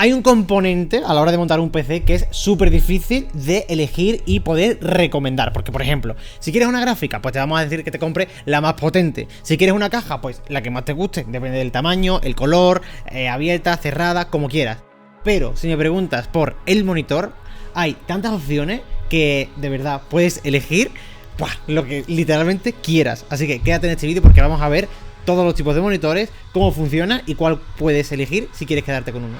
Hay un componente a la hora de montar un PC que es súper difícil de elegir y poder recomendar. Porque, por ejemplo, si quieres una gráfica, pues te vamos a decir que te compre la más potente. Si quieres una caja, pues la que más te guste. Depende del tamaño, el color, abierta, cerrada, como quieras. Pero si me preguntas por el monitor, hay tantas opciones que de verdad puedes elegir lo que literalmente quieras. Así que quédate en este vídeo porque vamos a ver todos los tipos de monitores, cómo funciona y cuál puedes elegir si quieres quedarte con uno.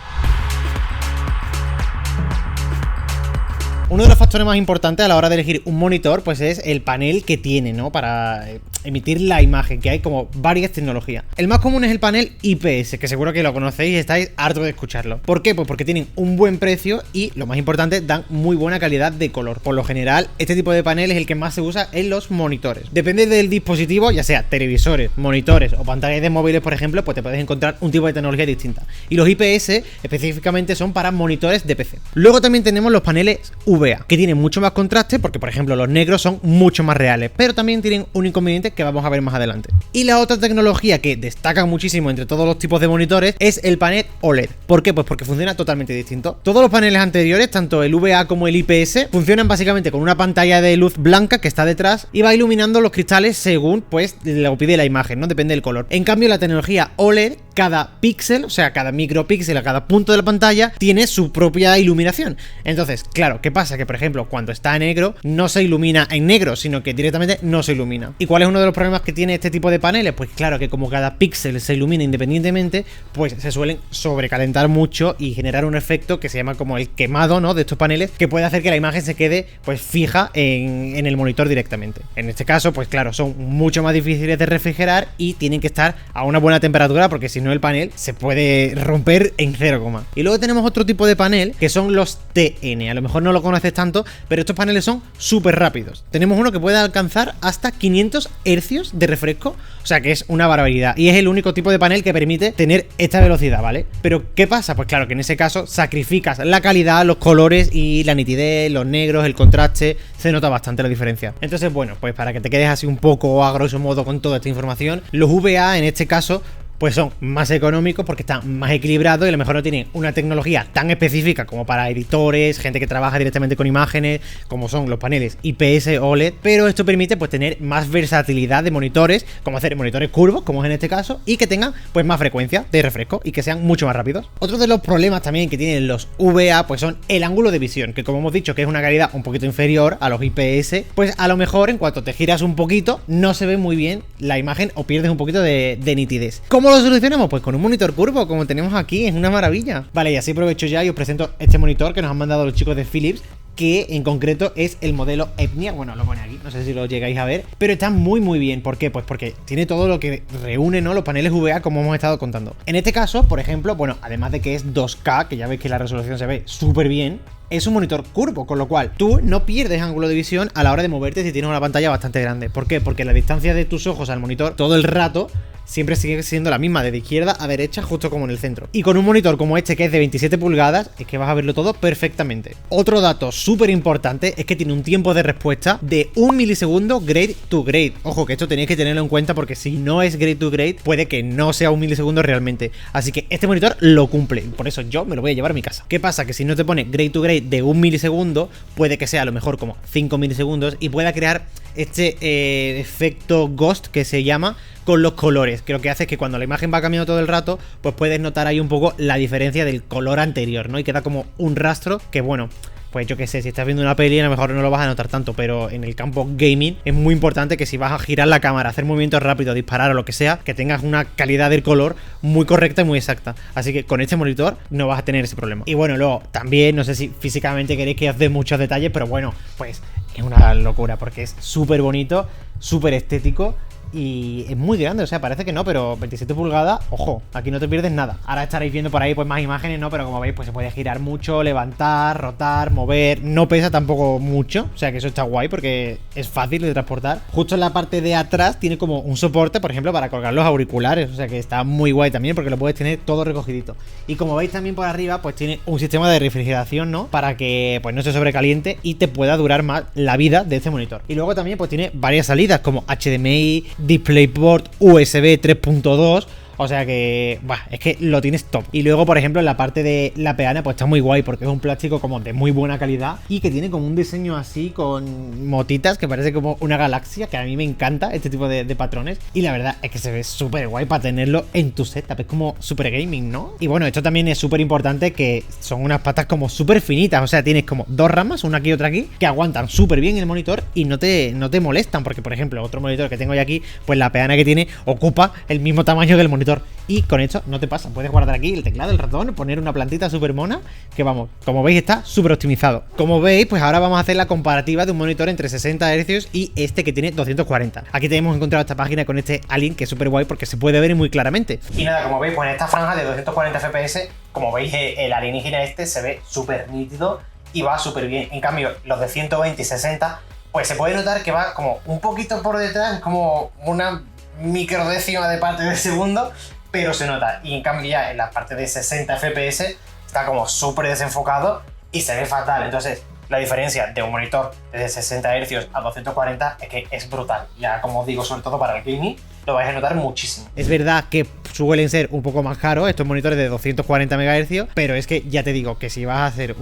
Uno de los factores más importantes a la hora de elegir un monitor, pues es el panel que tiene, ¿no? Para emitir la imagen, que hay como varias tecnologías. El más común es el panel IPS, que seguro que lo conocéis y estáis hartos de escucharlo. ¿Por qué? Pues porque tienen un buen precio y, lo más importante, dan muy buena calidad de color. Por lo general, este tipo de panel es el que más se usa en los monitores. Depende del dispositivo, ya sea televisores, monitores o pantallas de móviles, por ejemplo, pues te puedes encontrar un tipo de tecnología distinta. Y los IPS específicamente son para monitores de PC. Luego también tenemos los paneles VA, que tienen mucho más contraste porque, por ejemplo, los negros son mucho más reales, pero también tienen un inconveniente que vamos a ver más adelante. Y la otra tecnología que destaca muchísimo entre todos los tipos de monitores es el panel OLED. ¿Por qué? Pues porque funciona totalmente distinto. Todos los paneles anteriores, tanto el VA como el IPS, funcionan básicamente con una pantalla de luz blanca que está detrás y va iluminando los cristales según pues lo pide la imagen, ¿no? Depende del color. En cambio, la tecnología OLED, cada píxel, o sea, cada micropíxel a cada punto de la pantalla tiene su propia iluminación. Entonces, claro, ¿qué pasa? Que, por ejemplo, cuando está negro, no se ilumina en negro, sino que directamente no se ilumina. ¿Y cuál es uno de los problemas que tiene este tipo de paneles? Pues claro, que como cada píxel se ilumina independientemente, pues se suelen sobrecalentar mucho y generar un efecto que se llama como el quemado, ¿no? De estos paneles, que puede hacer que la imagen se quede pues fija en el monitor directamente. En este caso, pues claro, son mucho más difíciles de refrigerar y tienen que estar a una buena temperatura porque si no el panel se puede romper en 0, y luego tenemos otro tipo de panel que son los TN. A lo mejor no lo conoces tanto, pero estos paneles son súper rápidos. Tenemos uno que puede alcanzar hasta 500 Hz de refresco, o sea que es una barbaridad y es el único tipo de panel que permite tener esta velocidad, ¿vale? Pero ¿qué pasa? Pues claro que en ese caso sacrificas la calidad, los colores y la nitidez, los negros, el contraste, se nota bastante la diferencia. Entonces, bueno, pues para que te quedes así un poco a grosso modo con toda esta información, los VA en este caso pues son más económicos porque están más equilibrados y a lo mejor no tienen una tecnología tan específica como para editores, gente que trabaja directamente con imágenes, como son los paneles IPS OLED, pero esto permite pues tener más versatilidad de monitores, como hacer monitores curvos, como es en este caso, y que tengan pues más frecuencia de refresco y que sean mucho más rápidos. Otro de los problemas también que tienen los VA pues son el ángulo de visión, que como hemos dicho que es una calidad un poquito inferior a los IPS, pues a lo mejor en cuanto te giras un poquito no se ve muy bien la imagen o pierdes un poquito de nitidez. ¿Cómo lo solucionamos? Pues con un monitor curvo, como tenemos aquí, es una maravilla. Vale, y así aprovecho ya y os presento este monitor que nos han mandado los chicos de Philips, que en concreto es el modelo Etnia. Bueno, lo pone aquí, no sé si lo llegáis a ver, pero está muy bien. ¿Por qué? Pues porque tiene todo lo que reúne, ¿no? Los paneles VA, como hemos estado contando. En este caso, por ejemplo, bueno, además de que es 2K, que ya veis que la resolución se ve súper bien, es un monitor curvo, con lo cual tú no pierdes ángulo de visión a la hora de moverte si tienes una pantalla bastante grande. ¿Por qué? Porque la distancia de tus ojos al monitor todo el rato siempre sigue siendo la misma, de izquierda a derecha, justo como en el centro. Y con un monitor como este, que es de 27 pulgadas, es que vas a verlo todo perfectamente. Otro dato súper importante es que tiene un tiempo de respuesta de 1 milisegundo grade to grade. Ojo, que esto tenéis que tenerlo en cuenta porque si no es grade to grade, puede que no sea 1 milisegundo realmente. Así que este monitor lo cumple. Por eso yo me lo voy a llevar a mi casa. ¿Qué pasa? Que si no te pone grade to grade de 1 milisegundo, puede que sea a lo mejor como 5 milisegundos y pueda crear este efecto ghost que se llama con los colores, que lo que hace es que cuando la imagen va cambiando todo el rato, pues puedes notar ahí un poco la diferencia del color anterior, ¿no? Y queda como un rastro que, bueno, pues yo qué sé, si estás viendo una peli a lo mejor no lo vas a notar tanto, pero en el campo gaming es muy importante que si vas a girar la cámara, hacer movimientos rápidos, disparar o lo que sea, que tengas una calidad del color muy correcta y muy exacta. Así que con este monitor no vas a tener ese problema. Y bueno, luego también, no sé si físicamente queréis que os dé muchos detalles, pero bueno, pues es una locura porque es súper bonito, súper estético. Y es muy grande, o sea, parece que no, pero 27 pulgadas, ojo, aquí no te pierdes nada. Ahora estaréis viendo por ahí pues más imágenes, ¿no? Pero como veis, pues se puede girar mucho, levantar, rotar, mover. No pesa tampoco mucho, o sea que eso está guay porque es fácil de transportar. Justo en la parte de atrás tiene como un soporte, por ejemplo, para colgar los auriculares, o sea que está muy guay también porque lo puedes tener todo recogidito. Y como veis también por arriba, pues tiene un sistema de refrigeración, ¿no? Para que pues no se sobrecaliente y te pueda durar más la vida de este monitor. Y luego también pues tiene varias salidas como HDMI, DisplayPort, USB 3.2, O sea que, es que lo tienes top. Y luego, por ejemplo, en la parte de la peana, pues está muy guay porque es un plástico como de muy buena calidad y que tiene como un diseño así con motitas que parece como una galaxia, que a mí me encanta este tipo de patrones. Y la verdad es que se ve súper guay para tenerlo en tu setup. Es como súper gaming, ¿no? Y bueno, esto también es súper importante, que son unas patas como súper finitas. O sea, tienes como dos ramas, una aquí y otra aquí, que aguantan súper bien el monitor y no te molestan. Porque, por ejemplo, otro monitor que tengo yo aquí, pues la peana que tiene ocupa el mismo tamaño que el monitor. Y con esto no te pasa. Puedes guardar aquí el teclado, el ratón, poner una plantita súper mona, que vamos, como veis está súper optimizado. Como veis, pues ahora vamos a hacer la comparativa de un monitor entre 60 Hz y este que tiene 240. Aquí tenemos encontrado esta página con este Alien, que es súper guay porque se puede ver muy claramente. Y nada, como veis, pues en esta franja de 240 FPS, como veis, el alienígena este se ve súper nítido y va súper bien. En cambio, los de 120 y 60, pues se puede notar que va como un poquito por detrás, como una microdécima de parte de segundo, pero se nota. Y en cambio ya en la parte de 60 FPS está como súper desenfocado y se ve fatal. Entonces la diferencia de un monitor de 60 Hz a 240 es que es brutal. Ya, como os digo, sobre todo para el gaming lo vais a notar muchísimo. Es verdad que suelen ser un poco más caros estos monitores de 240 MHz, pero es que ya te digo que si vas a hacer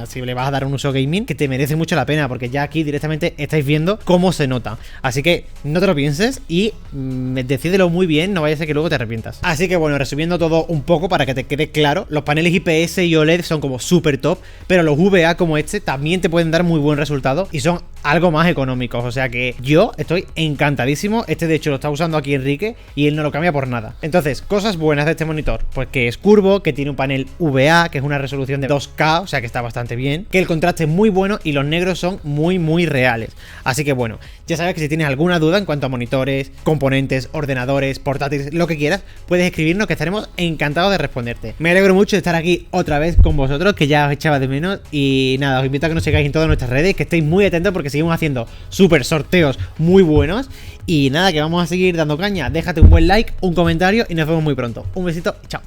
si le vas a dar un uso gaming, que te merece mucho la pena, porque ya aquí directamente estáis viendo cómo se nota. Así que no te lo pienses y decídelo muy bien, no vaya a ser que luego te arrepientas. Así que bueno, resumiendo todo un poco para que te quede claro, los paneles IPS y OLED son como súper top, pero los VA como este también te pueden dar muy buen resultado y son algo más económicos. O sea que yo estoy encantadísimo. Este de hecho lo está usando aquí Enrique y él no lo cambia por nada. Entonces, cosas buenas de este monitor, pues que es curvo, que tiene un panel VA, que es una resolución de 2K, o sea que está bastante bien, que el contraste es muy bueno y los negros son muy reales. Así que bueno, ya sabes que si tienes alguna duda en cuanto a monitores, componentes, ordenadores, portátiles, lo que quieras, puedes escribirnos, que estaremos encantados de responderte. Me alegro mucho de estar aquí otra vez con vosotros, que ya os echaba de menos. Y nada, os invito a que nos sigáis en todas nuestras redes, que estéis muy atentos porque seguimos haciendo súper sorteos muy buenos. Y nada, que vamos a seguir dando caña. Déjate un buen like, un comentario y nos vemos muy pronto. Un besito, chao.